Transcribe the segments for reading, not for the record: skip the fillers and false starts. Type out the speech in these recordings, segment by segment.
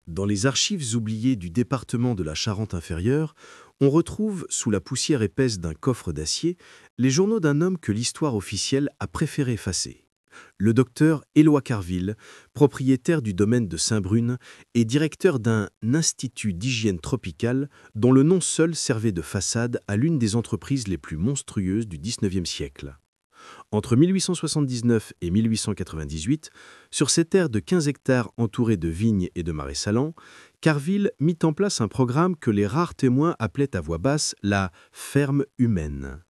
Dans les archives oubliées du département de la Charente-Inférieure, on retrouve, sous la poussière épaisse d'un coffre d'acier, les journaux d'un homme que l'histoire officielle a préféré effacer. Le docteur Éloi Carville, propriétaire du domaine de Saint-Brune et directeur d'un institut d'hygiène tropicale dont le nom seul servait de façade à l'une des entreprises les plus monstrueuses du XIXe siècle. Entre 1879 et 1898, sur ces terres de 15 hectares entourées de vignes et de marais salants, Carville mit en place un programme que les rares témoins appelaient à voix basse la ferme humaine.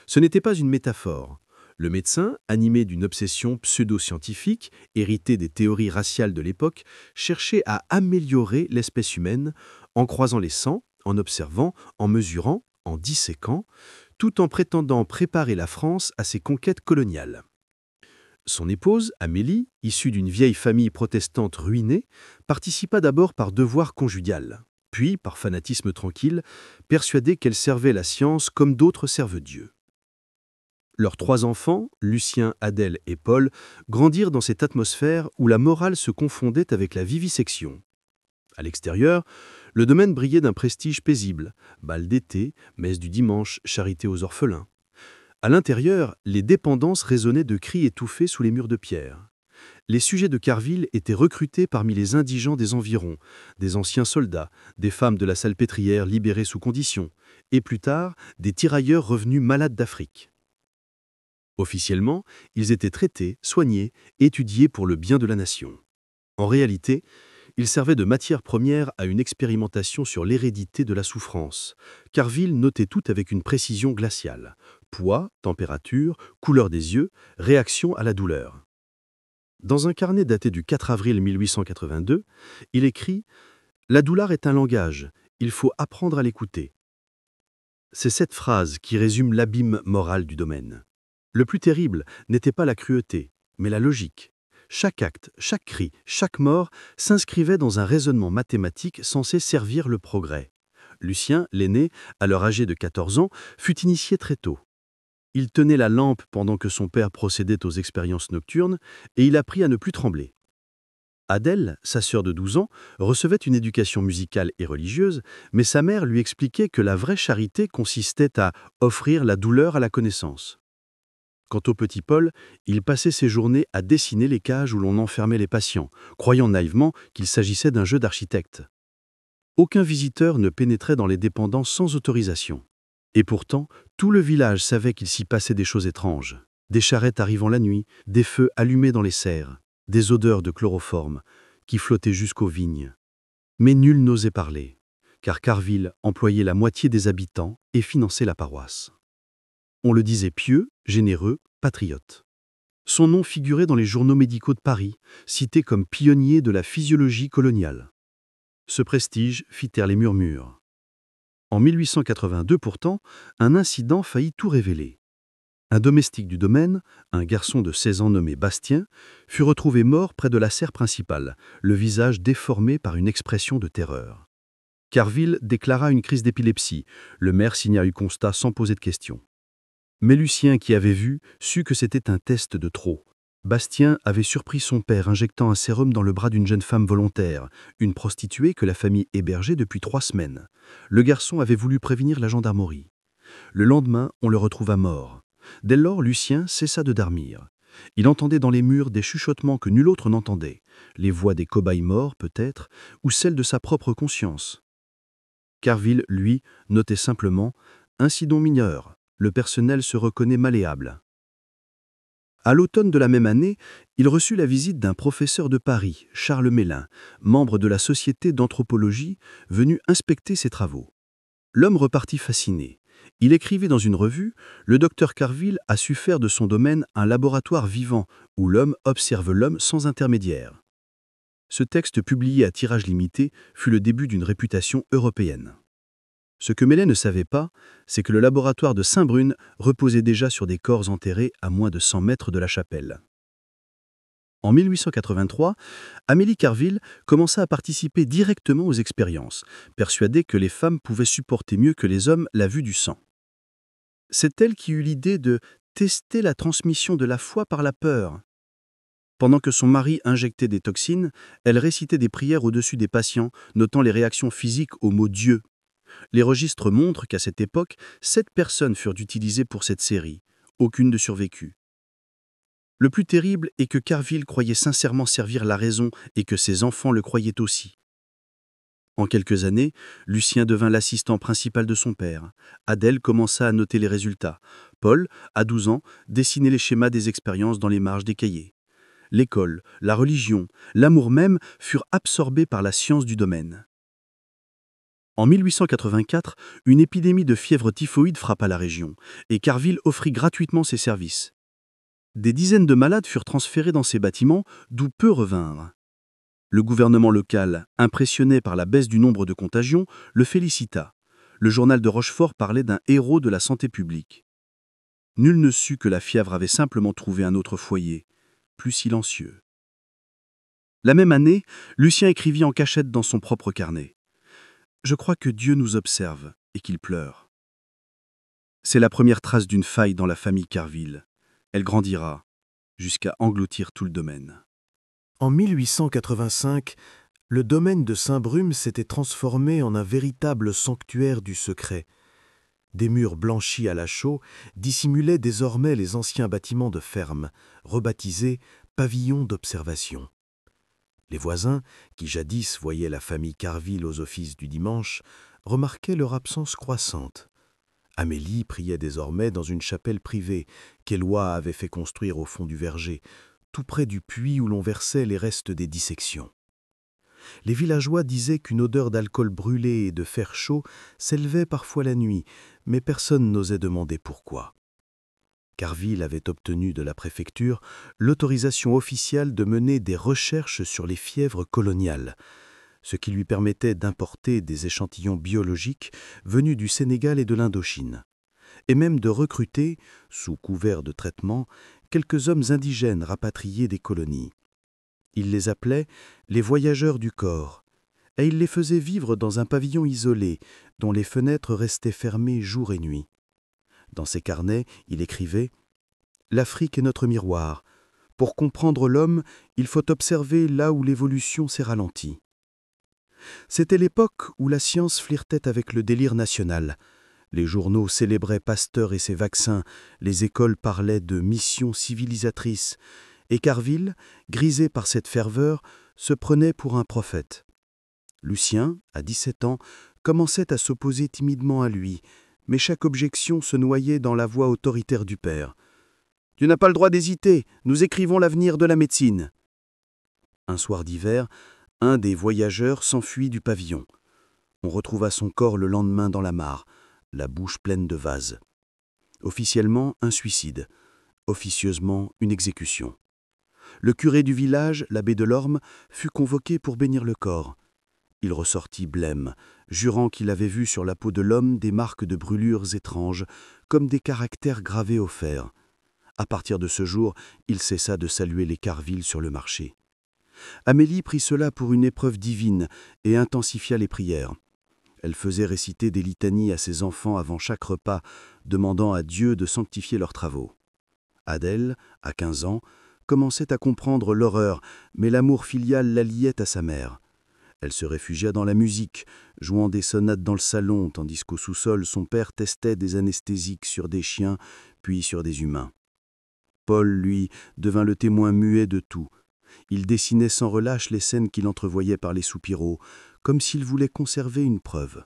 Ce n'était pas une métaphore. Le médecin, animé d'une obsession pseudo-scientifique, héritée des théories raciales de l'époque, cherchait à améliorer l'espèce humaine en croisant les sangs, en observant, en mesurant, en disséquant, tout en prétendant préparer la France à ses conquêtes coloniales. Son épouse, Amélie, issue d'une vieille famille protestante ruinée, participa d'abord par devoir conjugal, puis par fanatisme tranquille, persuadée qu'elle servait la science comme d'autres servent Dieu. Leurs 3 enfants, Lucien, Adèle et Paul, grandirent dans cette atmosphère où la morale se confondait avec la vivisection. À l'extérieur, le domaine brillait d'un prestige paisible, bal d'été, messe du dimanche, charité aux orphelins. À l'intérieur, les dépendances résonnaient de cris étouffés sous les murs de pierre. Les sujets de Carville étaient recrutés parmi les indigents des environs, des anciens soldats, des femmes de la Salpêtrière libérées sous condition, et plus tard, des tirailleurs revenus malades d'Afrique. Officiellement, ils étaient traités, soignés, étudiés pour le bien de la nation. En réalité, ils servaient de matière première à une expérimentation sur l'hérédité de la souffrance. Carville notait tout avec une précision glaciale. Poids, température, couleur des yeux, réaction à la douleur. Dans un carnet daté du 4 avril 1882, il écrit « La douleur est un langage, il faut apprendre à l'écouter ». C'est cette phrase qui résume l'abîme moral du domaine. Le plus terrible n'était pas la cruauté, mais la logique. Chaque acte, chaque cri, chaque mort s'inscrivait dans un raisonnement mathématique censé servir le progrès. Lucien, l'aîné, alors âgé de 14 ans, fut initié très tôt. Il tenait la lampe pendant que son père procédait aux expériences nocturnes et il apprit à ne plus trembler. Adèle, sa sœur de 12 ans, recevait une éducation musicale et religieuse, mais sa mère lui expliquait que la vraie charité consistait à offrir la douleur à la connaissance. Quant au petit Paul, il passait ses journées à dessiner les cages où l'on enfermait les patients, croyant naïvement qu'il s'agissait d'un jeu d'architecte. Aucun visiteur ne pénétrait dans les dépendances sans autorisation. Et pourtant, tout le village savait qu'il s'y passait des choses étranges. Des charrettes arrivant la nuit, des feux allumés dans les serres, des odeurs de chloroforme qui flottaient jusqu'aux vignes. Mais nul n'osait parler, car Carville employait la moitié des habitants et finançait la paroisse. On le disait pieux, généreux, patriote. Son nom figurait dans les journaux médicaux de Paris, cité comme pionnier de la physiologie coloniale. Ce prestige fit taire les murmures. En 1882 pourtant, un incident faillit tout révéler. Un domestique du domaine, un garçon de 16 ans nommé Bastien, fut retrouvé mort près de la serre principale, le visage déformé par une expression de terreur. Carville déclara une crise d'épilepsie. Le maire signa un constat sans poser de questions. Mais Lucien, qui avait vu, sut que c'était un test de trop. Bastien avait surpris son père injectant un sérum dans le bras d'une jeune femme volontaire, une prostituée que la famille hébergeait depuis 3 semaines. Le garçon avait voulu prévenir la gendarmerie. Le lendemain, on le retrouva mort. Dès lors, Lucien cessa de dormir. Il entendait dans les murs des chuchotements que nul autre n'entendait, les voix des cobayes morts peut-être, ou celles de sa propre conscience. Carville, lui, notait simplement « Incident mineur, le personnel se reconnaît malléable ». À l'automne de la même année, il reçut la visite d'un professeur de Paris, Charles Mélin, membre de la Société d'anthropologie, venu inspecter ses travaux. L'homme repartit fasciné. Il écrivait dans une revue « Le docteur Carville a su faire de son domaine un laboratoire vivant où l'homme observe l'homme sans intermédiaire ». Ce texte publié à tirage limité fut le début d'une réputation européenne. Ce que Mélin ne savait pas, c'est que le laboratoire de Saint-Brune reposait déjà sur des corps enterrés à moins de 100 mètres de la chapelle. En 1883, Amélie Carville commença à participer directement aux expériences, persuadée que les femmes pouvaient supporter mieux que les hommes la vue du sang. C'est elle qui eut l'idée de tester la transmission de la foi par la peur. Pendant que son mari injectait des toxines, elle récitait des prières au-dessus des patients, notant les réactions physiques au mot Dieu. Les registres montrent qu'à cette époque, 7 personnes furent utilisées pour cette série. Aucune ne survécut. Le plus terrible est que Carville croyait sincèrement servir la raison et que ses enfants le croyaient aussi. En quelques années, Lucien devint l'assistant principal de son père. Adèle commença à noter les résultats. Paul, à 12 ans, dessinait les schémas des expériences dans les marges des cahiers. L'école, la religion, l'amour même furent absorbés par la science du domaine. En 1884, une épidémie de fièvre typhoïde frappa la région, et Carville offrit gratuitement ses services. Des dizaines de malades furent transférés dans ces bâtiments, d'où peu revinrent. Le gouvernement local, impressionné par la baisse du nombre de contagions, le félicita. Le journal de Rochefort parlait d'un héros de la santé publique. Nul ne sut que la fièvre avait simplement trouvé un autre foyer, plus silencieux. La même année, Lucien écrivit en cachette dans son propre carnet. « Je crois que Dieu nous observe et qu'il pleure. » C'est la première trace d'une faille dans la famille Carville. Elle grandira jusqu'à engloutir tout le domaine. En 1885, le domaine de Saint-Brûme s'était transformé en un véritable sanctuaire du secret. Des murs blanchis à la chaux dissimulaient désormais les anciens bâtiments de ferme, rebaptisés pavillons d'observation. Les voisins, qui jadis voyaient la famille Carville aux offices du dimanche, remarquaient leur absence croissante. Amélie priait désormais dans une chapelle privée qu'Éloi avait fait construire au fond du verger, tout près du puits où l'on versait les restes des dissections. Les villageois disaient qu'une odeur d'alcool brûlé et de fer chaud s'élevait parfois la nuit, mais personne n'osait demander pourquoi. Carville avait obtenu de la préfecture l'autorisation officielle de mener des recherches sur les fièvres coloniales, ce qui lui permettait d'importer des échantillons biologiques venus du Sénégal et de l'Indochine, et même de recruter, sous couvert de traitement, quelques hommes indigènes rapatriés des colonies. Il les appelait les voyageurs du corps, et il les faisait vivre dans un pavillon isolé, dont les fenêtres restaient fermées jour et nuit. Dans ses carnets, il écrivait « L'Afrique est notre miroir. Pour comprendre l'homme, il faut observer là où l'évolution s'est ralentie. » C'était l'époque où la science flirtait avec le délire national. Les journaux célébraient Pasteur et ses vaccins, les écoles parlaient de missions civilisatrices, et Carville, grisé par cette ferveur, se prenait pour un prophète. Lucien, à 17 ans, commençait à s'opposer timidement à lui, mais chaque objection se noyait dans la voix autoritaire du père. « Tu n'as pas le droit d'hésiter, nous écrivons l'avenir de la médecine. » Un soir d'hiver, un des voyageurs s'enfuit du pavillon. On retrouva son corps le lendemain dans la mare, la bouche pleine de vase. Officiellement, un suicide. Officieusement, une exécution. Le curé du village, l'abbé Delorme, fut convoqué pour bénir le corps. Il ressortit blême, jurant qu'il avait vu sur la peau de l'homme des marques de brûlures étranges, comme des caractères gravés au fer. À partir de ce jour, il cessa de saluer les Carville sur le marché. Amélie prit cela pour une épreuve divine et intensifia les prières. Elle faisait réciter des litanies à ses enfants avant chaque repas, demandant à Dieu de sanctifier leurs travaux. Adèle, à 15 ans, commençait à comprendre l'horreur, mais l'amour filial la liait à sa mère. Elle se réfugia dans la musique, jouant des sonates dans le salon, tandis qu'au sous-sol, son père testait des anesthésiques sur des chiens, puis sur des humains. Paul, lui, devint le témoin muet de tout. Il dessinait sans relâche les scènes qu'il entrevoyait par les soupiraux, comme s'il voulait conserver une preuve.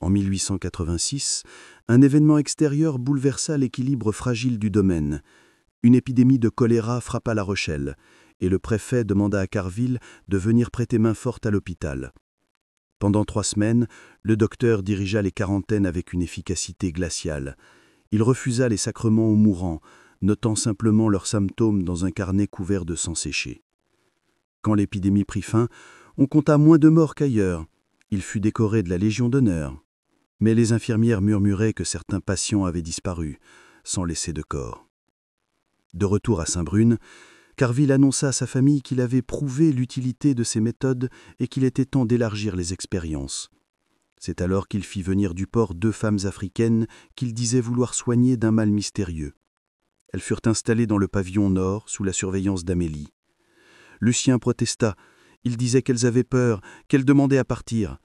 En 1886, un événement extérieur bouleversa l'équilibre fragile du domaine. Une épidémie de choléra frappa La Rochelle, et le préfet demanda à Carville de venir prêter main forte à l'hôpital. Pendant 3 semaines, le docteur dirigea les quarantaines avec une efficacité glaciale. Il refusa les sacrements aux mourants, notant simplement leurs symptômes dans un carnet couvert de sang séché. Quand l'épidémie prit fin, on compta moins de morts qu'ailleurs. Il fut décoré de la Légion d'honneur. Mais les infirmières murmuraient que certains patients avaient disparu, sans laisser de corps. De retour à Saint-Brûme, Carville annonça à sa famille qu'il avait prouvé l'utilité de ces méthodes et qu'il était temps d'élargir les expériences. C'est alors qu'il fit venir du port 2 femmes africaines qu'il disait vouloir soigner d'un mal mystérieux. Elles furent installées dans le pavillon nord sous la surveillance d'Amélie. Lucien protesta. Il disait qu'elles avaient peur, qu'elles demandaient à partir.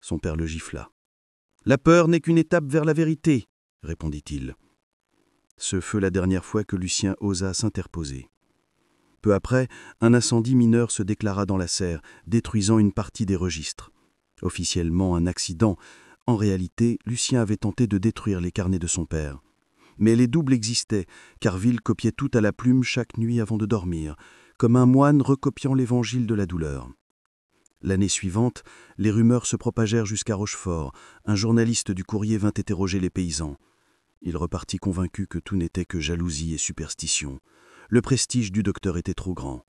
Son père le gifla. « La peur n'est qu'une étape vers la vérité », répondit-il. Ce fut la dernière fois que Lucien osa s'interposer. Peu après, un incendie mineur se déclara dans la serre, détruisant une partie des registres. Officiellement un accident, en réalité, Lucien avait tenté de détruire les carnets de son père. Mais les doubles existaient, car Ville copiait tout à la plume chaque nuit avant de dormir, comme un moine recopiant l'évangile de la douleur. L'année suivante, les rumeurs se propagèrent jusqu'à Rochefort. Un journaliste du Courrier vint interroger les paysans. Il repartit convaincu que tout n'était que jalousie et superstition. Le prestige du docteur était trop grand.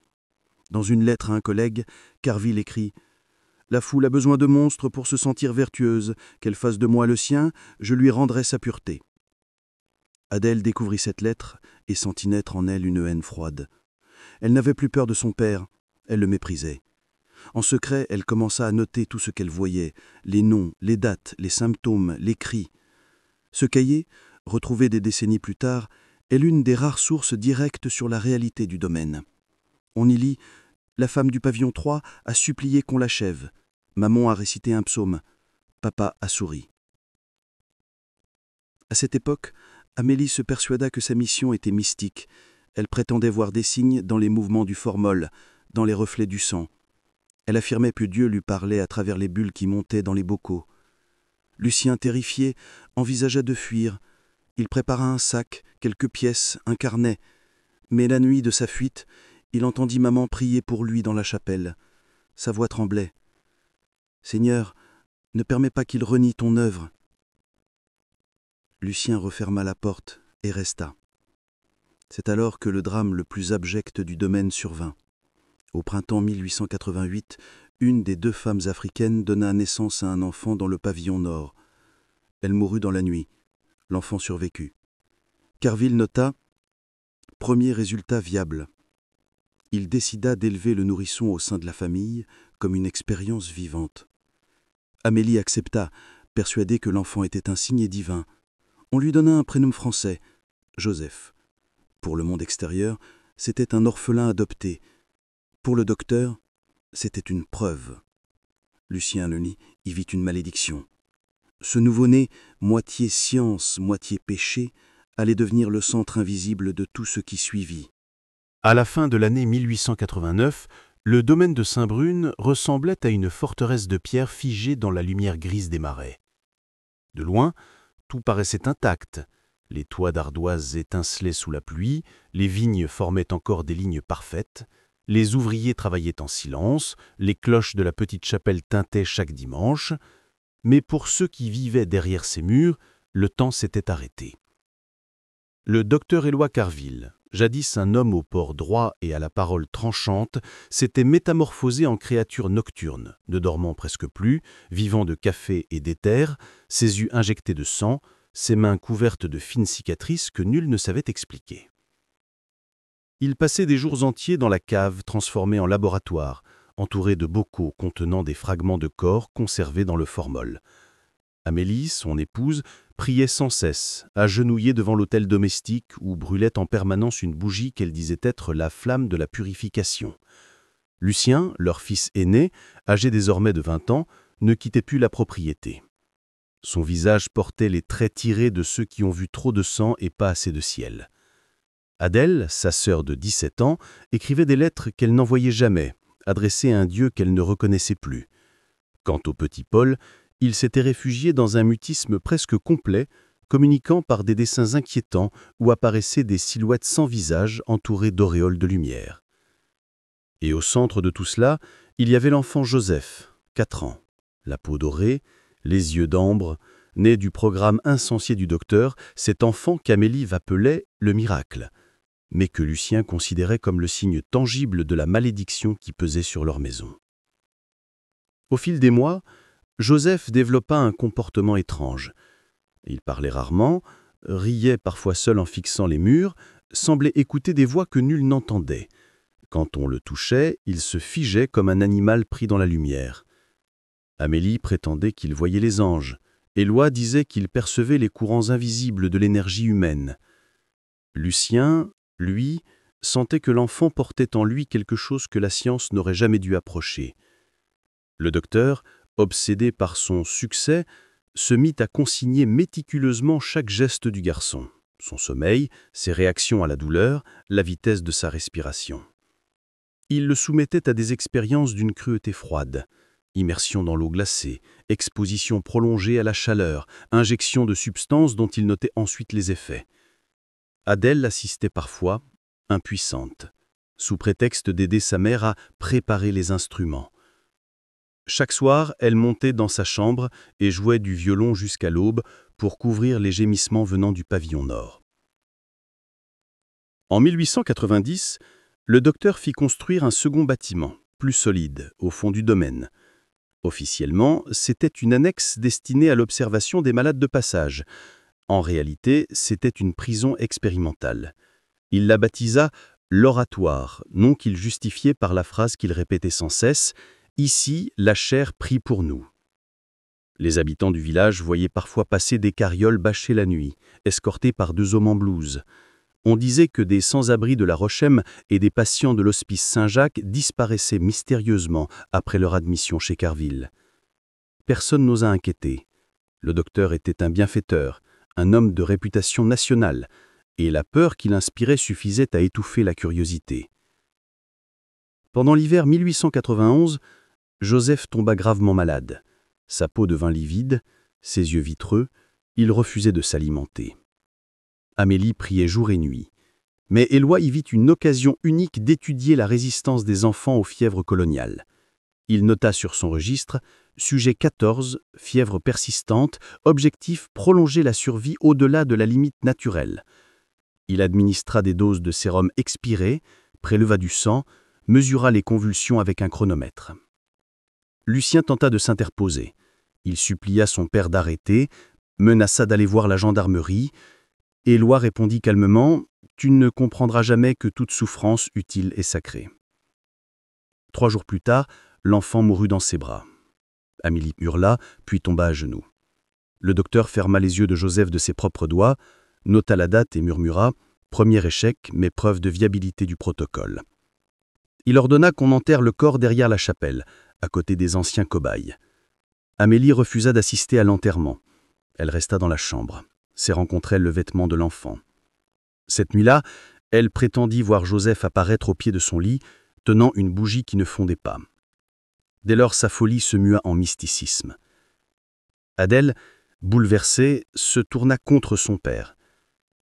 Dans une lettre à un collègue, Carville écrit « La foule a besoin de monstres pour se sentir vertueuse. Qu'elle fasse de moi le sien, je lui rendrai sa pureté. » Adèle découvrit cette lettre et sentit naître en elle une haine froide. Elle n'avait plus peur de son père, elle le méprisait. En secret, elle commença à noter tout ce qu'elle voyait, les noms, les dates, les symptômes, les cris. Ce cahier, retrouvé des décennies plus tard, est l'une des rares sources directes sur la réalité du domaine. On y lit « La femme du pavillon 3 a supplié qu'on l'achève. Maman a récité un psaume. Papa a souri. » À cette époque, Amélie se persuada que sa mission était mystique. Elle prétendait voir des signes dans les mouvements du formol, dans les reflets du sang. Elle affirmait que Dieu lui parlait à travers les bulles qui montaient dans les bocaux. Lucien, terrifié, envisagea de fuir. Il prépara un sac, quelques pièces, un carnet. Mais la nuit de sa fuite, il entendit maman prier pour lui dans la chapelle. Sa voix tremblait. « Seigneur, ne permets pas qu'il renie ton œuvre. » Lucien referma la porte et resta. C'est alors que le drame le plus abject du domaine survint. Au printemps 1888, une des 2 femmes africaines donna naissance à un enfant dans le pavillon nord. Elle mourut dans la nuit. L'enfant survécut. Carville nota « Premier résultat viable ». Il décida d'élever le nourrisson au sein de la famille comme une expérience vivante. Amélie accepta, persuadée que l'enfant était un signe divin. On lui donna un prénom français, Joseph. Pour le monde extérieur, c'était un orphelin adopté. Pour le docteur, c'était une preuve. Lucien Leny y vit une malédiction. Ce nouveau-né, moitié science, moitié péché, allait devenir le centre invisible de tout ce qui suivit. À la fin de l'année 1889, le domaine de Saint-Brune ressemblait à une forteresse de pierre figée dans la lumière grise des marais. De loin, tout paraissait intact. Les toits d'ardoises étincelaient sous la pluie, les vignes formaient encore des lignes parfaites, les ouvriers travaillaient en silence, les cloches de la petite chapelle tintaient chaque dimanche, mais pour ceux qui vivaient derrière ces murs, le temps s'était arrêté. Le docteur Éloi Carville, jadis un homme au port droit et à la parole tranchante, s'était métamorphosé en créature nocturne, ne dormant presque plus, vivant de café et d'éther, ses yeux injectés de sang, ses mains couvertes de fines cicatrices que nul ne savait expliquer. Il passait des jours entiers dans la cave transformée en laboratoire, entouré de bocaux contenant des fragments de corps conservés dans le formol. Amélie, son épouse, priait sans cesse, agenouillée devant l'autel domestique où brûlait en permanence une bougie qu'elle disait être la flamme de la purification. Lucien, leur fils aîné, âgé désormais de 20 ans, ne quittait plus la propriété. Son visage portait les traits tirés de ceux qui ont vu trop de sang et pas assez de ciel. Adèle, sa sœur de 17 ans, écrivait des lettres qu'elle n'envoyait jamais, adressées à un Dieu qu'elle ne reconnaissait plus. Quant au petit Paul, il s'était réfugié dans un mutisme presque complet, communiquant par des dessins inquiétants où apparaissaient des silhouettes sans visage entourées d'auréoles de lumière. Et au centre de tout cela, il y avait l'enfant Joseph, 4 ans, la peau dorée, les yeux d'ambre, né du programme insensé du docteur, cet enfant qu'Amélie appelait le miracle, mais que Lucien considérait comme le signe tangible de la malédiction qui pesait sur leur maison. Au fil des mois, Joseph développa un comportement étrange. Il parlait rarement, riait parfois seul en fixant les murs, semblait écouter des voix que nul n'entendait. Quand on le touchait, il se figeait comme un animal pris dans la lumière. Amélie prétendait qu'il voyait les anges. Éloi disait qu'il percevait les courants invisibles de l'énergie humaine. Lucien, lui, sentait que l'enfant portait en lui quelque chose que la science n'aurait jamais dû approcher. Le docteur, obsédé par son succès, se mit à consigner méticuleusement chaque geste du garçon, son sommeil, ses réactions à la douleur, la vitesse de sa respiration. Il le soumettait à des expériences d'une cruauté froide, immersion dans l'eau glacée, exposition prolongée à la chaleur, injection de substances dont il notait ensuite les effets. Adèle l'assistait parfois, impuissante, sous prétexte d'aider sa mère à préparer les instruments. Chaque soir, elle montait dans sa chambre et jouait du violon jusqu'à l'aube pour couvrir les gémissements venant du pavillon nord. En 1890, le docteur fit construire un second bâtiment, plus solide, au fond du domaine. Officiellement, c'était une annexe destinée à l'observation des malades de passage. En réalité, c'était une prison expérimentale. Il la baptisa « l'oratoire », nom qu'il justifiait par la phrase qu'il répétait sans cesse « Ici, la chair prie pour nous ». Les habitants du village voyaient parfois passer des carrioles bâchées la nuit, escortés par 2 hommes en blouse. On disait que des sans-abri de la Rochem et des patients de l'hospice Saint-Jacques disparaissaient mystérieusement après leur admission chez Carville. Personne n'osa inquiéter. Le docteur était un bienfaiteur, un homme de réputation nationale, et la peur qu'il inspirait suffisait à étouffer la curiosité. Pendant l'hiver 1891, Joseph tomba gravement malade. Sa peau devint livide, ses yeux vitreux, il refusait de s'alimenter. Amélie priait jour et nuit. Mais Éloi y vit une occasion unique d'étudier la résistance des enfants aux fièvres coloniales. Il nota sur son registre « Sujet 14, fièvre persistante, objectif prolonger la survie au-delà de la limite naturelle ». Il administra des doses de sérum expiré, préleva du sang, mesura les convulsions avec un chronomètre. Lucien tenta de s'interposer. Il supplia son père d'arrêter, menaça d'aller voir la gendarmerie. Éloi répondit calmement « Tu ne comprendras jamais que toute souffrance utile est sacrée ». 3 jours plus tard, l'enfant mourut dans ses bras. Amélie hurla, puis tomba à genoux. Le docteur ferma les yeux de Joseph de ses propres doigts, nota la date et murmura « Premier échec, mais preuve de viabilité du protocole ». Il ordonna qu'on enterre le corps derrière la chapelle, à côté des anciens cobayes. Amélie refusa d'assister à l'enterrement. Elle resta dans la chambre, serrant contre elle le vêtement de l'enfant. Cette nuit-là, elle prétendit voir Joseph apparaître au pied de son lit, tenant une bougie qui ne fondait pas. Dès lors, sa folie se mua en mysticisme. Adèle, bouleversée, se tourna contre son père.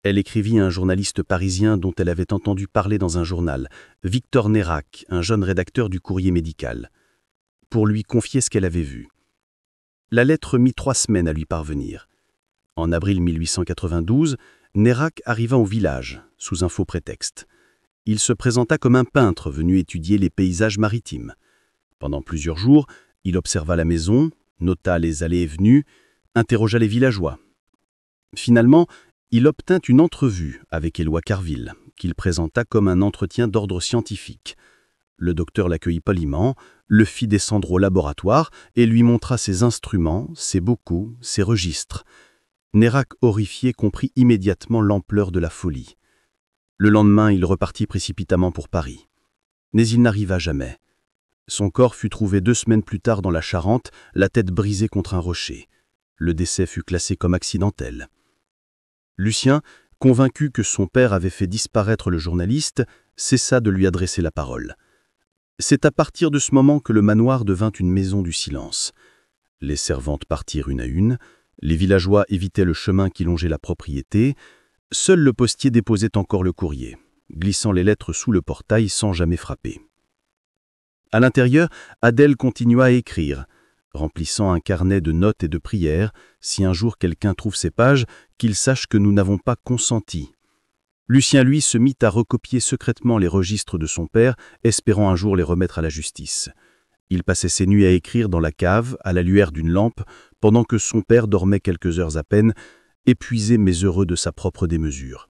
Elle écrivit à un journaliste parisien dont elle avait entendu parler dans un journal, Victor Nérac, un jeune rédacteur du Courrier médical, pour lui confier ce qu'elle avait vu. La lettre mit 3 semaines à lui parvenir. En avril 1892, Nérac arriva au village, sous un faux prétexte. Il se présenta comme un peintre venu étudier les paysages maritimes. Pendant plusieurs jours, il observa la maison, nota les allées et venues, interrogea les villageois. Finalement, il obtint une entrevue avec Éloi Carville, qu'il présenta comme un entretien d'ordre scientifique. Le docteur l'accueillit poliment, le fit descendre au laboratoire et lui montra ses instruments, ses bocaux, ses registres. Nérac, horrifié, comprit immédiatement l'ampleur de la folie. Le lendemain, il repartit précipitamment pour Paris. Mais il n'arriva jamais. Son corps fut trouvé 2 semaines plus tard dans la Charente, la tête brisée contre un rocher. Le décès fut classé comme accidentel. Lucien, convaincu que son père avait fait disparaître le journaliste, cessa de lui adresser la parole. C'est à partir de ce moment que le manoir devint une maison du silence. Les servantes partirent une à une, les villageois évitaient le chemin qui longeait la propriété, seul le postier déposait encore le courrier, glissant les lettres sous le portail sans jamais frapper. À l'intérieur, Adèle continua à écrire, remplissant un carnet de notes et de prières, si un jour quelqu'un trouve ces pages, qu'il sache que nous n'avons pas consenti. Lucien, lui, se mit à recopier secrètement les registres de son père, espérant un jour les remettre à la justice. Il passait ses nuits à écrire dans la cave, à la lueur d'une lampe, pendant que son père dormait quelques heures à peine, épuisé mais heureux de sa propre démesure.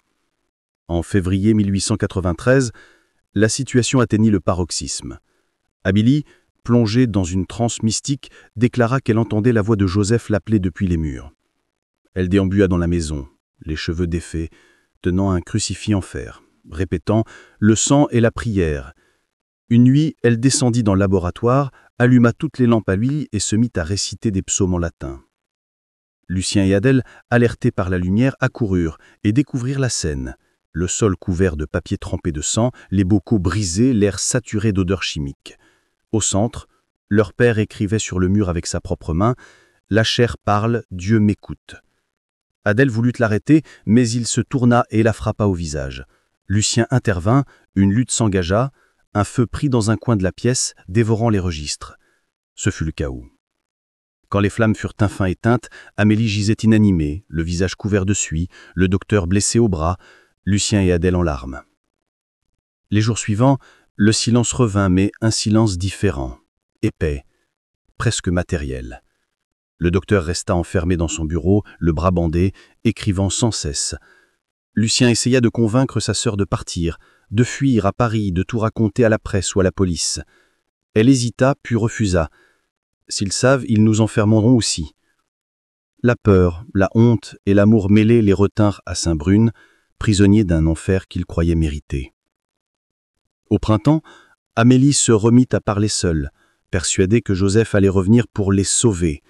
En février 1893, la situation atteignit le paroxysme. Amélie, plongée dans une transe mystique, déclara qu'elle entendait la voix de Joseph l'appeler depuis les murs. Elle déambula dans la maison, les cheveux défaits, tenant un crucifix en fer. répétant « le sang et la prière ». Une nuit, elle descendit dans le laboratoire, alluma toutes les lampes à l'huile et se mit à réciter des psaumes en latin. Lucien et Adèle, alertés par la lumière, accoururent et découvrirent la scène. Le sol couvert de papier trempé de sang, les bocaux brisés, l'air saturé d'odeurs chimiques. Au centre, leur père écrivait sur le mur avec sa propre main « La chair parle, Dieu m'écoute ». Adèle voulut l'arrêter, mais il se tourna et la frappa au visage. Lucien intervint, une lutte s'engagea, un feu prit dans un coin de la pièce, dévorant les registres. Ce fut le chaos. Quand les flammes furent enfin éteintes, Amélie gisait inanimée, le visage couvert de suie, le docteur blessé au bras, Lucien et Adèle en larmes. Les jours suivants, le silence revint, mais un silence différent, épais, presque matériel. Le docteur resta enfermé dans son bureau, le bras bandé, écrivant sans cesse. Lucien essaya de convaincre sa sœur de partir, de fuir à Paris, de tout raconter à la presse ou à la police. Elle hésita, puis refusa. S'ils savent, ils nous enfermeront aussi. La peur, la honte et l'amour mêlés les retinrent à Saint-Brune, prisonniers d'un enfer qu'ils croyaient mériter. Au printemps, Amélie se remit à parler seule, persuadée que Joseph allait revenir pour les sauver.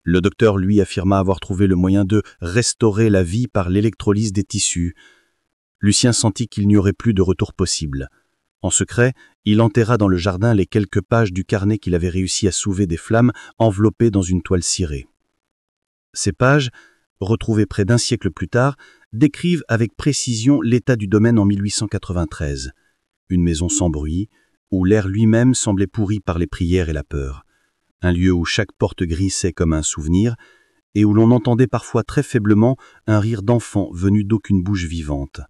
Le docteur lui affirma avoir trouvé le moyen de restaurer la vie par l'électrolyse des tissus. Lucien sentit qu'il n'y aurait plus de retour possible. En secret, il enterra dans le jardin les quelques pages du carnet qu'il avait réussi à soulever des flammes enveloppées dans une toile cirée. Ces pages, retrouvées près d'un siècle plus tard, décrivent avec précision l'état du domaine en 1893. Une maison sans bruit, où l'air lui-même semblait pourri par les prières et la peur. Un lieu où chaque porte grissait comme un souvenir, et où l'on entendait parfois très faiblement un rire d'enfant venu d'aucune bouche vivante.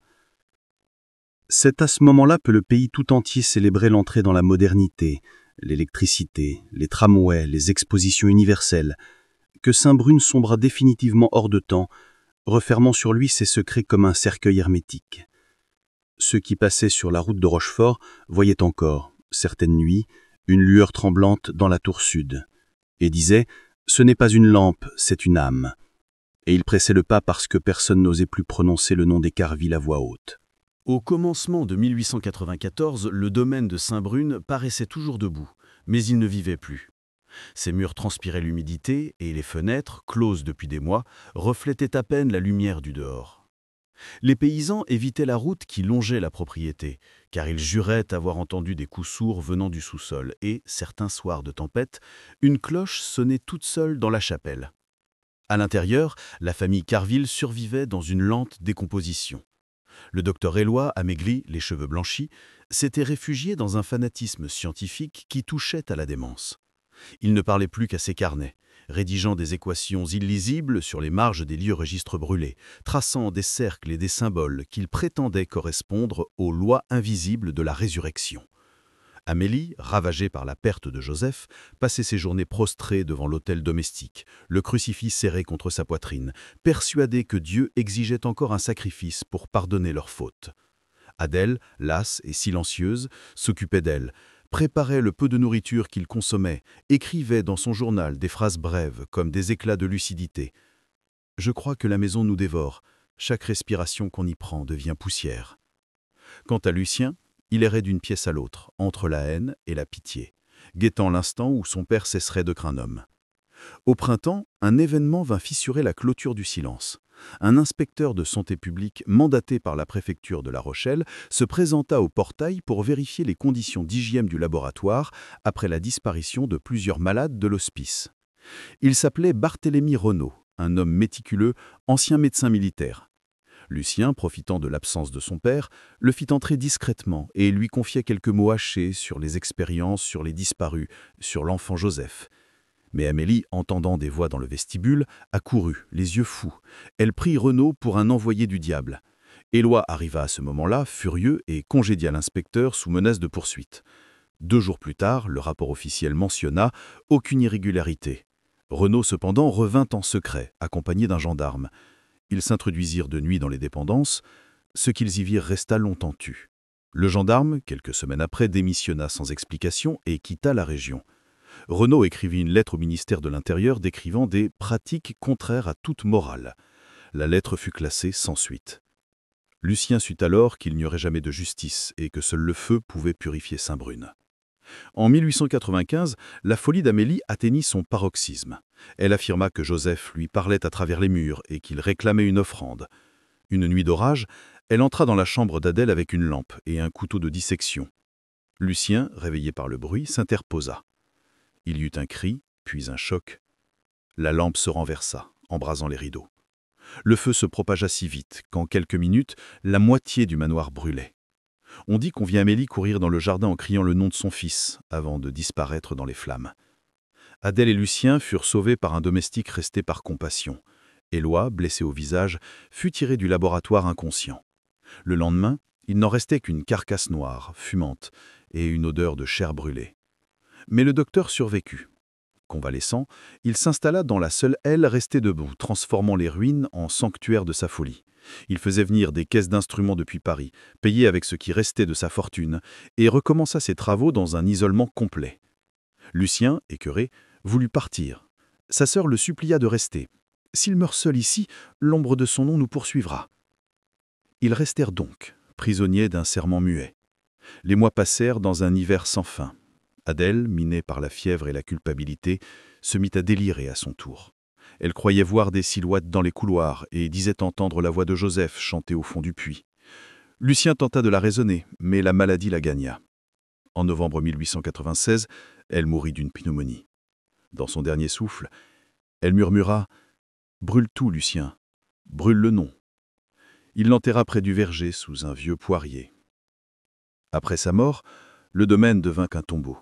C'est à ce moment-là que le pays tout entier célébrait l'entrée dans la modernité, l'électricité, les tramways, les expositions universelles, que Saint-Brune sombra définitivement hors de temps, refermant sur lui ses secrets comme un cercueil hermétique. Ceux qui passaient sur la route de Rochefort voyaient encore, certaines nuits, une lueur tremblante dans la tour sud, et disaient « Ce n'est pas une lampe, c'est une âme ». Et ils pressaient le pas parce que personne n'osait plus prononcer le nom d'Écarville à voix haute. Au commencement de 1894, le domaine de Saint-Brune paraissait toujours debout, mais il ne vivait plus. Ses murs transpiraient l'humidité et les fenêtres, closes depuis des mois, reflétaient à peine la lumière du dehors. Les paysans évitaient la route qui longeait la propriété, car ils juraient avoir entendu des coups sourds venant du sous-sol et, certains soirs de tempête, une cloche sonnait toute seule dans la chapelle. À l'intérieur, la famille Carville survivait dans une lente décomposition. Le docteur Éloy, amaigri, les cheveux blanchis, s'était réfugié dans un fanatisme scientifique qui touchait à la démence. Il ne parlait plus qu'à ses carnets, rédigeant des équations illisibles sur les marges des lieux registres brûlés, traçant des cercles et des symboles qu'il prétendait correspondre aux lois invisibles de la résurrection. Amélie, ravagée par la perte de Joseph, passait ses journées prostrée devant l'autel domestique, le crucifix serré contre sa poitrine, persuadée que Dieu exigeait encore un sacrifice pour pardonner leurs fautes. Adèle, lasse et silencieuse, s'occupait d'elle, préparait le peu de nourriture qu'il consommait, écrivait dans son journal des phrases brèves comme des éclats de lucidité. « Je crois que la maison nous dévore. Chaque respiration qu'on y prend devient poussière. » Quant à Lucien, il errait d'une pièce à l'autre, entre la haine et la pitié, guettant l'instant où son père cesserait de craindre un homme. Au printemps, un événement vint fissurer la clôture du silence. Un inspecteur de santé publique mandaté par la préfecture de La Rochelle se présenta au portail pour vérifier les conditions d'hygiène du laboratoire après la disparition de plusieurs malades de l'hospice. Il s'appelait Barthélemy Renaud, un homme méticuleux, ancien médecin militaire. Lucien, profitant de l'absence de son père, le fit entrer discrètement et lui confiait quelques mots hachés sur les expériences sur les disparus, sur l'enfant Joseph. Mais Amélie, entendant des voix dans le vestibule, accourut, les yeux fous. Elle prit Renaud pour un envoyé du diable. Éloy arriva à ce moment-là, furieux, et congédia l'inspecteur sous menace de poursuite. 2 jours plus tard, le rapport officiel mentionna aucune irrégularité. Renaud, cependant, revint en secret, accompagné d'un gendarme. Ils s'introduisirent de nuit dans les dépendances. Ce qu'ils y virent resta longtemps tu. Le gendarme, quelques semaines après, démissionna sans explication et quitta la région. Renaud écrivit une lettre au ministère de l'Intérieur décrivant des pratiques contraires à toute morale. La lettre fut classée sans suite. Lucien sut alors qu'il n'y aurait jamais de justice et que seul le feu pouvait purifier Saint-Brune. En 1895, la folie d'Amélie atteignit son paroxysme. Elle affirma que Joseph lui parlait à travers les murs et qu'il réclamait une offrande. Une nuit d'orage, elle entra dans la chambre d'Adèle avec une lampe et un couteau de dissection. Lucien, réveillé par le bruit, s'interposa. Il y eut un cri, puis un choc. La lampe se renversa, embrasant les rideaux. Le feu se propagea si vite qu'en quelques minutes, la moitié du manoir brûlait. On dit qu'on vit Amélie courir dans le jardin en criant le nom de son fils, avant de disparaître dans les flammes. Adèle et Lucien furent sauvés par un domestique resté par compassion. Éloi, blessé au visage, fut tiré du laboratoire inconscient. Le lendemain, il n'en restait qu'une carcasse noire, fumante, et une odeur de chair brûlée. Mais le docteur survécut. Convalescent, il s'installa dans la seule aile restée debout, transformant les ruines en sanctuaire de sa folie. Il faisait venir des caisses d'instruments depuis Paris, payait avec ce qui restait de sa fortune, et recommença ses travaux dans un isolement complet. Lucien, écœuré, voulut partir. Sa sœur le supplia de rester. « S'il meurt seul ici, l'ombre de son nom nous poursuivra. » Ils restèrent donc, prisonniers d'un serment muet. Les mois passèrent dans un hiver sans fin. Adèle, minée par la fièvre et la culpabilité, se mit à délirer à son tour. Elle croyait voir des silhouettes dans les couloirs et disait entendre la voix de Joseph chanter au fond du puits. Lucien tenta de la raisonner, mais la maladie la gagna. En novembre 1896, elle mourut d'une pneumonie. Dans son dernier souffle, elle murmura « Brûle tout, Lucien, brûle le nom ». Il l'enterra près du verger sous un vieux poirier. Après sa mort, le domaine devint qu'un tombeau.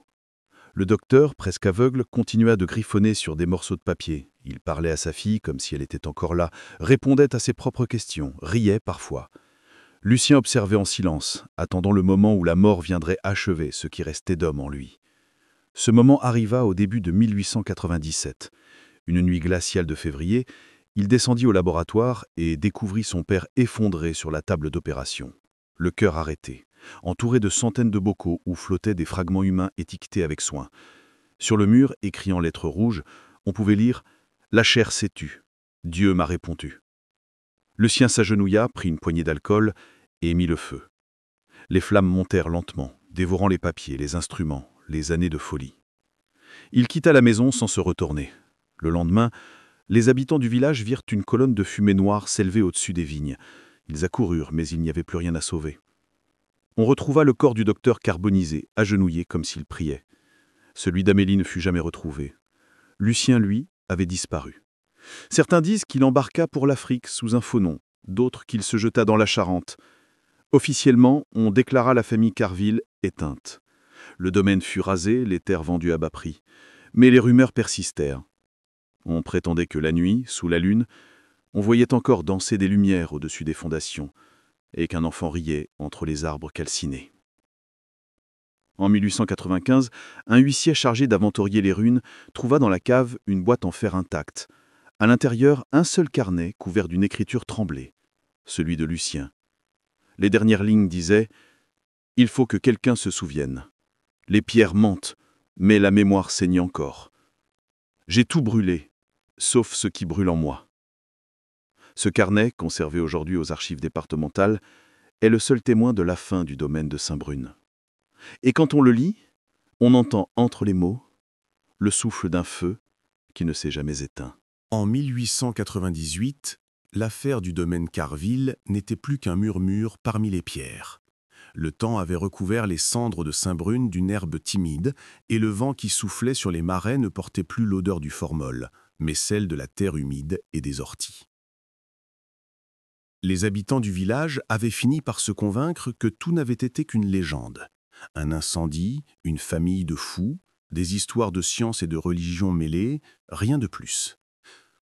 Le docteur, presque aveugle, continua de griffonner sur des morceaux de papier. Il parlait à sa fille comme si elle était encore là, répondait à ses propres questions, riait parfois. Lucien observait en silence, attendant le moment où la mort viendrait achever ce qui restait d'homme en lui. Ce moment arriva au début de 1897. Une nuit glaciale de février, il descendit au laboratoire et découvrit son père effondré sur la table d'opération, le cœur arrêté, entouré de centaines de bocaux où flottaient des fragments humains étiquetés avec soin. Sur le mur, écrit en lettres rouges, on pouvait lire « La chair s'est tue. Dieu m'a répondu ». Lucien s'agenouilla, prit une poignée d'alcool et mit le feu. Les flammes montèrent lentement, dévorant les papiers, les instruments, les années de folie. Il quitta la maison sans se retourner. Le lendemain, les habitants du village virent une colonne de fumée noire s'élever au-dessus des vignes. Ils accoururent, mais il n'y avait plus rien à sauver. On retrouva le corps du docteur carbonisé, agenouillé comme s'il priait. Celui d'Amélie ne fut jamais retrouvé. Lucien, lui, avait disparu. Certains disent qu'il embarqua pour l'Afrique sous un faux nom, d'autres qu'il se jeta dans la Charente. Officiellement, on déclara la famille Carville éteinte. Le domaine fut rasé, les terres vendues à bas prix. Mais les rumeurs persistèrent. On prétendait que la nuit, sous la lune, on voyait encore danser des lumières au-dessus des fondations, et qu'un enfant riait entre les arbres calcinés. En 1895, un huissier chargé d'inventorier les ruines trouva dans la cave une boîte en fer intacte. À l'intérieur, un seul carnet couvert d'une écriture tremblée, celui de Lucien. Les dernières lignes disaient « Il faut que quelqu'un se souvienne. Les pierres mentent, mais la mémoire saigne encore. J'ai tout brûlé, sauf ce qui brûle en moi. » Ce carnet, conservé aujourd'hui aux archives départementales, est le seul témoin de la fin du domaine de Saint-Brune. Et quand on le lit, on entend entre les mots le souffle d'un feu qui ne s'est jamais éteint. En 1898, l'affaire du domaine Carville n'était plus qu'un murmure parmi les pierres. Le temps avait recouvert les cendres de Saint-Brune d'une herbe timide, et le vent qui soufflait sur les marais ne portait plus l'odeur du formol, mais celle de la terre humide et des orties. Les habitants du village avaient fini par se convaincre que tout n'avait été qu'une légende. Un incendie, une famille de fous, des histoires de science et de religion mêlées, rien de plus.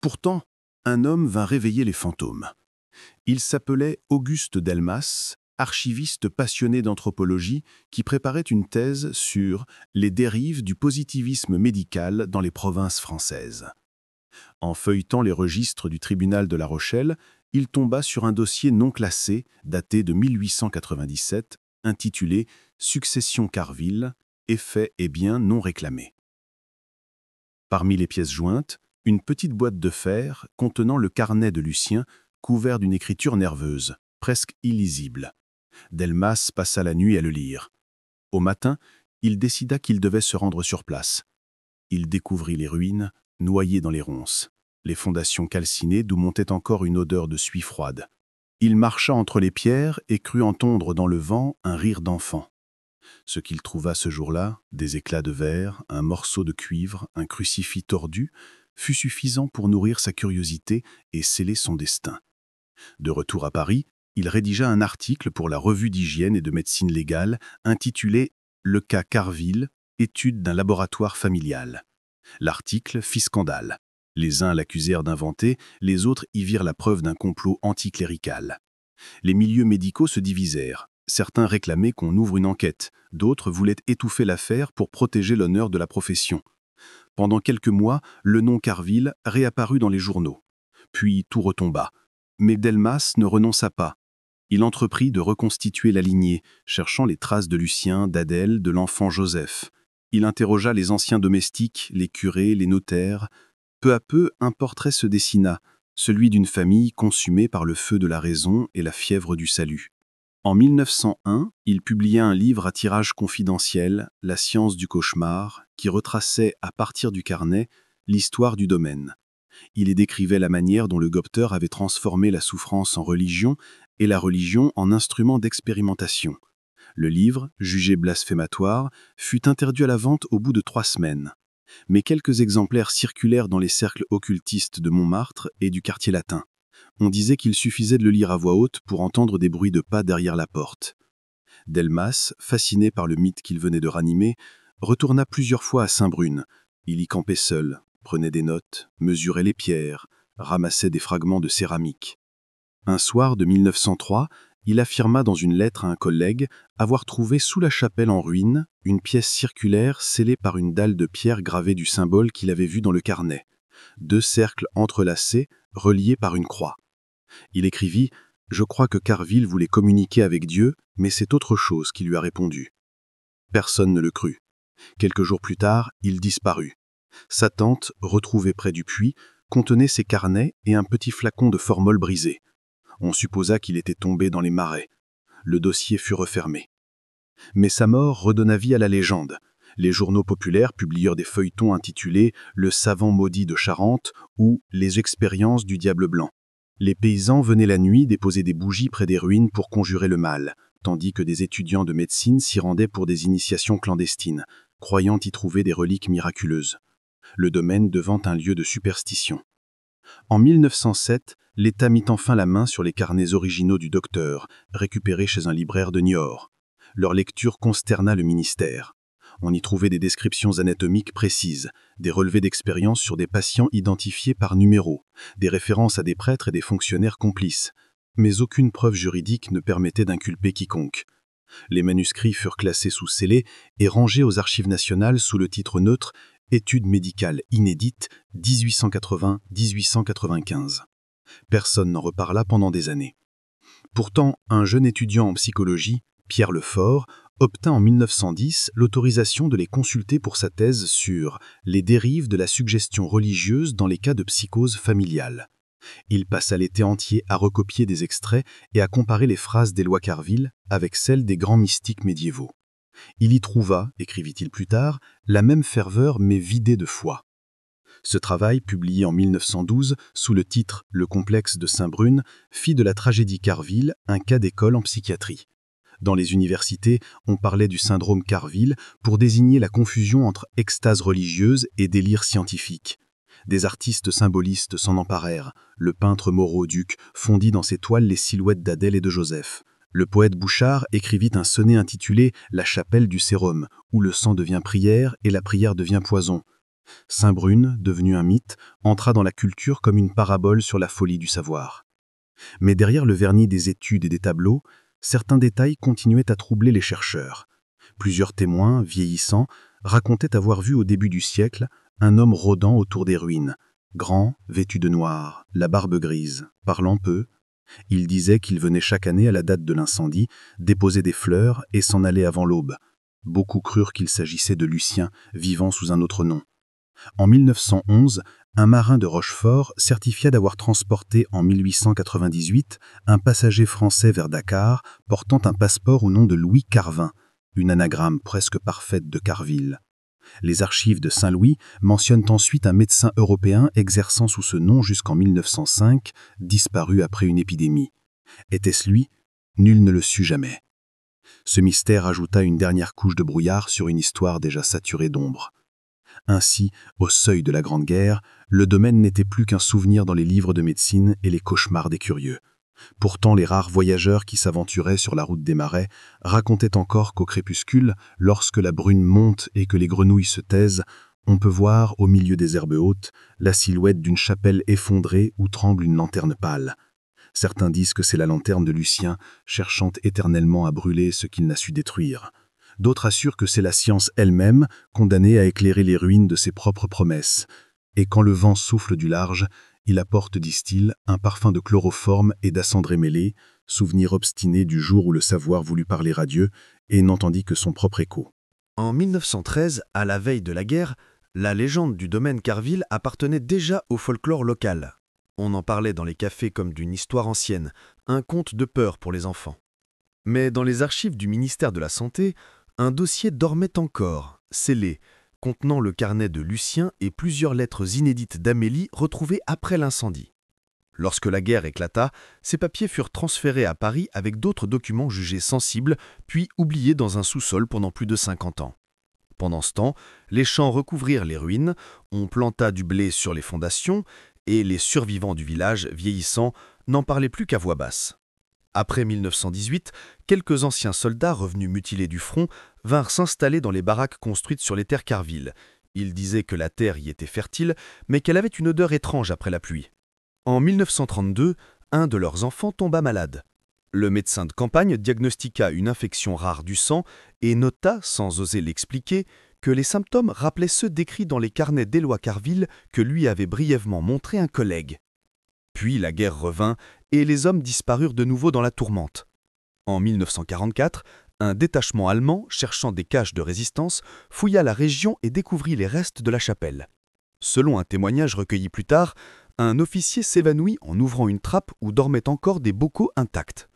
Pourtant, un homme vint réveiller les fantômes. Il s'appelait Auguste Delmas, archiviste passionné d'anthropologie qui préparait une thèse sur les dérives du positivisme médical dans les provinces françaises. En feuilletant les registres du tribunal de La Rochelle, il tomba sur un dossier non classé daté de 1897, intitulé « Succession Carville, effets et biens non réclamés ». Parmi les pièces jointes, une petite boîte de fer contenant le carnet de Lucien, couvert d'une écriture nerveuse. presque illisible. Delmas passa la nuit à le lire. Au matin, il décida qu'il devait se rendre sur place. Il découvrit les ruines, noyées dans les ronces, les fondations calcinées d'où montait encore une odeur de suie froide. Il marcha entre les pierres et crut entendre dans le vent un rire d'enfant. Ce qu'il trouva ce jour-là, des éclats de verre, un morceau de cuivre, un crucifix tordu, fut suffisant pour nourrir sa curiosité et sceller son destin. De retour à Paris, il rédigea un article pour la Revue d'hygiène et de médecine légale intitulé « Le cas Carville, étude d'un laboratoire familial ». L'article fit scandale. Les uns l'accusèrent d'inventer, les autres y virent la preuve d'un complot anticlérical. Les milieux médicaux se divisèrent. Certains réclamaient qu'on ouvre une enquête, d'autres voulaient étouffer l'affaire pour protéger l'honneur de la profession. Pendant quelques mois, le nom Carville réapparut dans les journaux. Puis tout retomba. Mais Delmas ne renonça pas. Il entreprit de reconstituer la lignée, cherchant les traces de Lucien, d'Adèle, de l'enfant Joseph. Il interrogea les anciens domestiques, les curés, les notaires. Peu à peu, un portrait se dessina, celui d'une famille consumée par le feu de la raison et la fièvre du salut. En 1901, il publia un livre à tirage confidentiel, La science du cauchemar, qui retraçait, à partir du carnet, l'histoire du domaine. Il y décrivait la manière dont le Gopter avait transformé la souffrance en religion et la religion en instrument d'expérimentation. Le livre, jugé blasphématoire, fut interdit à la vente au bout de 3 semaines. Mais quelques exemplaires circulèrent dans les cercles occultistes de Montmartre et du quartier latin. On disait qu'il suffisait de le lire à voix haute pour entendre des bruits de pas derrière la porte. Delmas, fasciné par le mythe qu'il venait de ranimer, retourna plusieurs fois à Saint-Brune. Il y campait seul, prenait des notes, mesurait les pierres, ramassait des fragments de céramique. Un soir de 1903, il affirma dans une lettre à un collègue avoir trouvé sous la chapelle en ruine une pièce circulaire scellée par une dalle de pierre gravée du symbole qu'il avait vu dans le carnet. 2 cercles entrelacés, reliés par une croix. Il écrivit « Je crois que Carville voulait communiquer avec Dieu, mais c'est autre chose qui lui a répondu. » Personne ne le crut. Quelques jours plus tard, il disparut. Sa tante, retrouvée près du puits, contenait ses carnets et un petit flacon de formol brisé. On supposa qu'il était tombé dans les marais. Le dossier fut refermé. Mais sa mort redonna vie à la légende. Les journaux populaires publièrent des feuilletons intitulés « Le savant maudit de Charente » ou « Les expériences du diable blanc ». Les paysans venaient la nuit déposer des bougies près des ruines pour conjurer le mal, tandis que des étudiants de médecine s'y rendaient pour des initiations clandestines, croyant y trouver des reliques miraculeuses. Le domaine devint un lieu de superstition. En 1907, l'État mit enfin la main sur les carnets originaux du docteur, récupérés chez un libraire de Niort. Leur lecture consterna le ministère. On y trouvait des descriptions anatomiques précises, des relevés d'expérience sur des patients identifiés par numéro, des références à des prêtres et des fonctionnaires complices. Mais aucune preuve juridique ne permettait d'inculper quiconque. Les manuscrits furent classés sous scellé et rangés aux archives nationales sous le titre neutre « Études médicales inédites 1880-1895 ». Personne n'en reparla pendant des années. Pourtant, un jeune étudiant en psychologie, Pierre Lefort, obtint en 1910 l'autorisation de les consulter pour sa thèse sur « Les dérives de la suggestion religieuse dans les cas de psychose familiale ». Il passa l'été entier à recopier des extraits et à comparer les phrases des lois Carville avec celles des grands mystiques médiévaux. Il y trouva, écrivit-il plus tard, la même ferveur mais vidée de foi. Ce travail, publié en 1912 sous le titre « Le complexe de Saint-Brune », fit de la tragédie Carville un cas d'école en psychiatrie. Dans les universités, on parlait du syndrome Carville pour désigner la confusion entre extase religieuse et délire scientifique. Des artistes symbolistes s'en emparèrent. Le peintre Moreau-Duc fondit dans ses toiles les silhouettes d'Adèle et de Joseph. Le poète Bouchard écrivit un sonnet intitulé « La chapelle du sérum », où le sang devient prière et la prière devient poison. Saint-Brune, devenu un mythe, entra dans la culture comme une parabole sur la folie du savoir. Mais derrière le vernis des études et des tableaux, certains détails continuaient à troubler les chercheurs. Plusieurs témoins, vieillissants, racontaient avoir vu au début du siècle un homme rôdant autour des ruines, grand, vêtu de noir, la barbe grise, parlant peu. Il disait qu'il venait chaque année à la date de l'incendie, déposer des fleurs et s'en allait avant l'aube. Beaucoup crurent qu'il s'agissait de Lucien, vivant sous un autre nom. En 1911, un marin de Rochefort certifia d'avoir transporté en 1898 un passager français vers Dakar portant un passeport au nom de Louis Carvin, une anagramme presque parfaite de Carville. Les archives de Saint-Louis mentionnent ensuite un médecin européen exerçant sous ce nom jusqu'en 1905, disparu après une épidémie. Était-ce lui? Nul ne le sut jamais. Ce mystère ajouta une dernière couche de brouillard sur une histoire déjà saturée d'ombre. Ainsi, au seuil de la Grande Guerre, le domaine n'était plus qu'un souvenir dans les livres de médecine et les cauchemars des curieux. Pourtant, les rares voyageurs qui s'aventuraient sur la route des marais racontaient encore qu'au crépuscule, lorsque la brune monte et que les grenouilles se taisent, on peut voir, au milieu des herbes hautes, la silhouette d'une chapelle effondrée où tremble une lanterne pâle. Certains disent que c'est la lanterne de Lucien, cherchant éternellement à brûler ce qu'il n'a su détruire. D'autres assurent que c'est la science elle-même, condamnée à éclairer les ruines de ses propres promesses. Et quand le vent souffle du large, il apporte, disent-ils, un parfum de chloroforme et d'acendré mêlé, souvenir obstiné du jour où le savoir voulut parler à Dieu et n'entendit que son propre écho. En 1913, à la veille de la guerre, la légende du domaine Carville appartenait déjà au folklore local. On en parlait dans les cafés comme d'une histoire ancienne, un conte de peur pour les enfants. Mais dans les archives du ministère de la Santé, un dossier dormait encore, scellé, contenant le carnet de Lucien et plusieurs lettres inédites d'Amélie retrouvées après l'incendie. Lorsque la guerre éclata, ces papiers furent transférés à Paris avec d'autres documents jugés sensibles, puis oubliés dans un sous-sol pendant plus de 50 ans. Pendant ce temps, les champs recouvrirent les ruines, on planta du blé sur les fondations, et les survivants du village, vieillissant, n'en parlaient plus qu'à voix basse. Après 1918, quelques anciens soldats revenus mutilés du front vinrent s'installer dans les baraques construites sur les terres Carville. Ils disaient que la terre y était fertile, mais qu'elle avait une odeur étrange après la pluie. En 1932, un de leurs enfants tomba malade. Le médecin de campagne diagnostiqua une infection rare du sang et nota, sans oser l'expliquer, que les symptômes rappelaient ceux décrits dans les carnets d'Éloi Carville que lui avait brièvement montré un collègue. Puis la guerre revint et les hommes disparurent de nouveau dans la tourmente. En 1944, un détachement allemand, cherchant des caches de résistance, fouilla la région et découvrit les restes de la chapelle. Selon un témoignage recueilli plus tard, un officier s'évanouit en ouvrant une trappe où dormaient encore des bocaux intacts.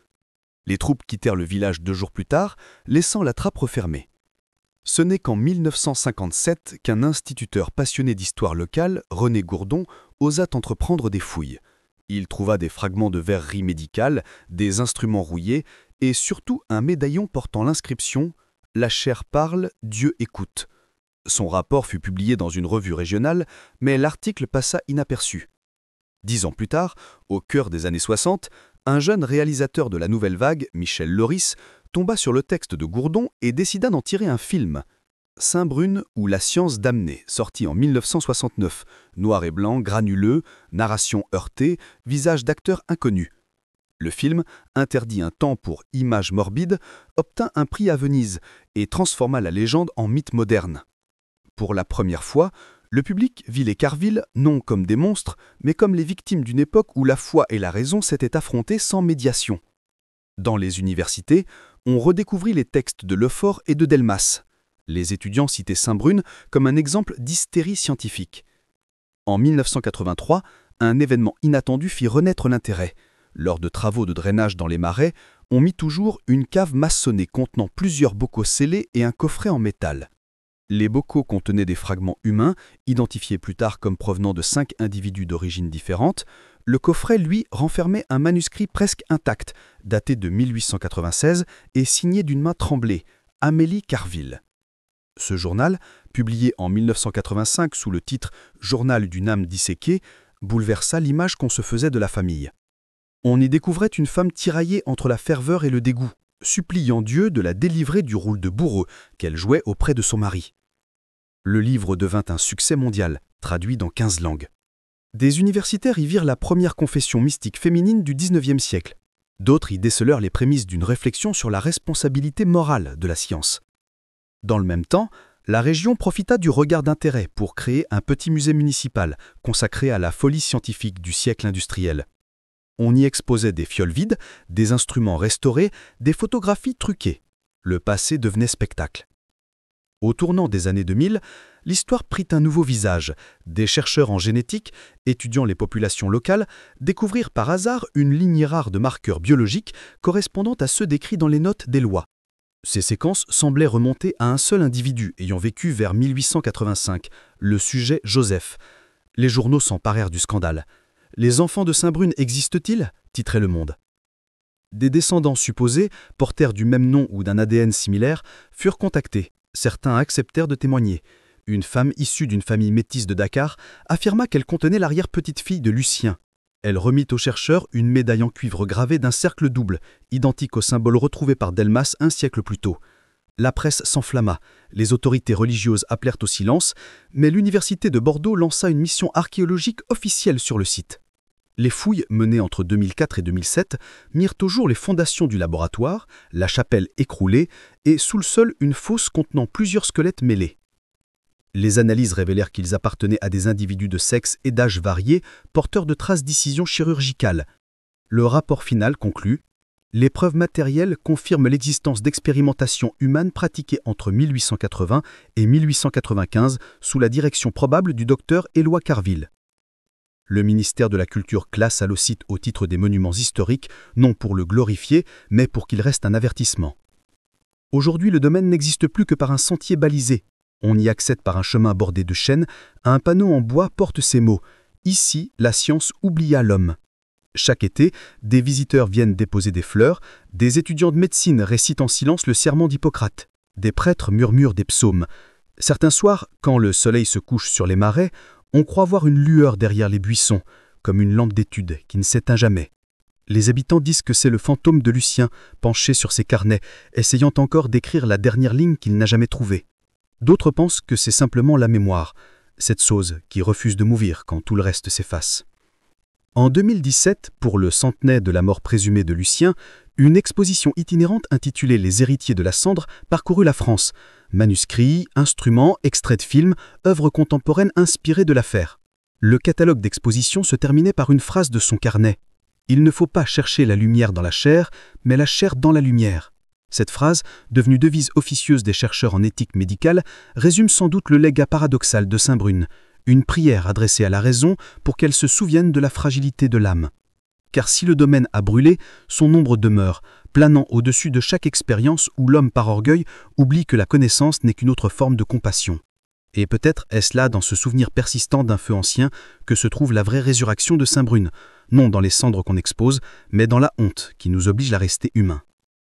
Les troupes quittèrent le village 2 jours plus tard, laissant la trappe refermée. Ce n'est qu'en 1957 qu'un instituteur passionné d'histoire locale, René Gourdon, osa entreprendre des fouilles. Il trouva des fragments de verrerie médicale, des instruments rouillés et surtout un médaillon portant l'inscription « La chair parle, Dieu écoute ». Son rapport fut publié dans une revue régionale, mais l'article passa inaperçu. 10 ans plus tard, au cœur des années 60, un jeune réalisateur de la Nouvelle Vague, Michel Loris, tomba sur le texte de Gourdon et décida d'en tirer un film. Saint-Brune ou La science damnée, sorti en 1969, noir et blanc, granuleux, narration heurtée, visage d'acteur inconnu. Le film, interdit un temps pour Images morbides, obtint un prix à Venise et transforma la légende en mythe moderne. Pour la première fois, le public vit les Carville non comme des monstres, mais comme les victimes d'une époque où la foi et la raison s'étaient affrontées sans médiation. Dans les universités, on redécouvrit les textes de Lefort et de Delmas. Les étudiants citaient Saint-Brune comme un exemple d'hystérie scientifique. En 1983, un événement inattendu fit renaître l'intérêt. Lors de travaux de drainage dans les marais, on mit au jour une cave maçonnée contenant plusieurs bocaux scellés et un coffret en métal. Les bocaux contenaient des fragments humains, identifiés plus tard comme provenant de 5 individus d'origines différentes. Le coffret, lui, renfermait un manuscrit presque intact, daté de 1896 et signé d'une main tremblée, Amélie Carville. Ce journal, publié en 1985 sous le titre « Journal d'une âme disséquée », bouleversa l'image qu'on se faisait de la famille. On y découvrait une femme tiraillée entre la ferveur et le dégoût, suppliant Dieu de la délivrer du rôle de bourreau qu'elle jouait auprès de son mari. Le livre devint un succès mondial, traduit dans 15 langues. Des universitaires y virent la première confession mystique féminine du XIXe siècle. D'autres y décelèrent les prémices d'une réflexion sur la responsabilité morale de la science. Dans le même temps, la région profita du regain d'intérêt pour créer un petit musée municipal consacré à la folie scientifique du siècle industriel. On y exposait des fioles vides, des instruments restaurés, des photographies truquées. Le passé devenait spectacle. Au tournant des années 2000, l'histoire prit un nouveau visage. Des chercheurs en génétique, étudiant les populations locales, découvrirent par hasard une lignée rare de marqueurs biologiques correspondant à ceux décrits dans les notes des lois. Ces séquences semblaient remonter à un seul individu ayant vécu vers 1885, le sujet Joseph. Les journaux s'emparèrent du scandale. « Les enfants de Saint-Brune existent-ils » titrait Le Monde. Des descendants supposés, porteurs du même nom ou d'un ADN similaire, furent contactés. Certains acceptèrent de témoigner. Une femme issue d'une famille métisse de Dakar affirma qu'elle contenait l'arrière-petite-fille de Lucien. Elle remit aux chercheurs une médaille en cuivre gravée d'un cercle double, identique au symbole retrouvé par Delmas un siècle plus tôt. La presse s'enflamma, les autorités religieuses appelèrent au silence, mais l'université de Bordeaux lança une mission archéologique officielle sur le site. Les fouilles menées entre 2004 et 2007 mirent au jour les fondations du laboratoire, la chapelle écroulée et sous le sol une fosse contenant plusieurs squelettes mêlés. Les analyses révélèrent qu'ils appartenaient à des individus de sexe et d'âge variés, porteurs de traces d'incisions chirurgicales. Le rapport final conclut « Les preuves matérielles confirment l'existence d'expérimentations humaines pratiquées entre 1880 et 1895 sous la direction probable du docteur Éloi Carville. » Le ministère de la Culture classe le site au titre des monuments historiques, non pour le glorifier, mais pour qu'il reste un avertissement. Aujourd'hui, le domaine n'existe plus que par un sentier balisé. On y accède par un chemin bordé de chênes. Un panneau en bois porte ces mots « Ici, la science oublia l'homme ». Chaque été, des visiteurs viennent déposer des fleurs, des étudiants de médecine récitent en silence le serment d'Hippocrate, des prêtres murmurent des psaumes. Certains soirs, quand le soleil se couche sur les marais, on croit voir une lueur derrière les buissons, comme une lampe d'étude qui ne s'éteint jamais. Les habitants disent que c'est le fantôme de Lucien, penché sur ses carnets, essayant encore d'écrire la dernière ligne qu'il n'a jamais trouvée. D'autres pensent que c'est simplement la mémoire, cette chose qui refuse de mourir quand tout le reste s'efface. En 2017, pour le centenaire de la mort présumée de Lucien, une exposition itinérante intitulée « Les héritiers de la cendre » parcourut la France. Manuscrits, instruments, extraits de films, œuvres contemporaines inspirées de l'affaire. Le catalogue d'exposition se terminait par une phrase de son carnet. « Il ne faut pas chercher la lumière dans la chair, mais la chair dans la lumière ». Cette phrase, devenue devise officieuse des chercheurs en éthique médicale, résume sans doute le légat paradoxal de Saint-Brune, une prière adressée à la raison pour qu'elle se souvienne de la fragilité de l'âme. Car si le domaine a brûlé, son ombre demeure, planant au-dessus de chaque expérience où l'homme par orgueil oublie que la connaissance n'est qu'une autre forme de compassion. Et peut-être est-ce là, dans ce souvenir persistant d'un feu ancien, que se trouve la vraie résurrection de Saint-Brune, non dans les cendres qu'on expose, mais dans la honte qui nous oblige à rester humains.